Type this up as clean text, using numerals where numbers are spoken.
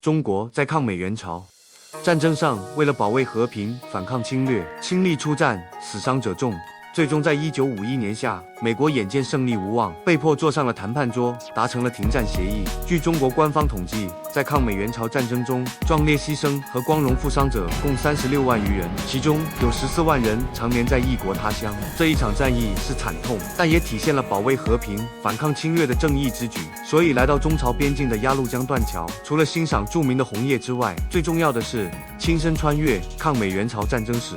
中国在抗美援朝战争上，为了保卫和平、反抗侵略，倾力出战，死伤者众。最终在1951年夏，美国眼见胜利无望，被迫坐上了谈判桌，达成了停战协议。据中国官方统计，在抗美援朝战争中，壮烈牺牲和光荣负伤者共36万余人，其中有14万人常年在异国他乡。这一场战役是惨痛，但也体现了保卫和平、反抗侵略的正义之举。所以，来到中朝边境的鸭绿江断桥，除了欣赏著名的红叶之外，最重要的是亲身穿越抗美援朝战争史。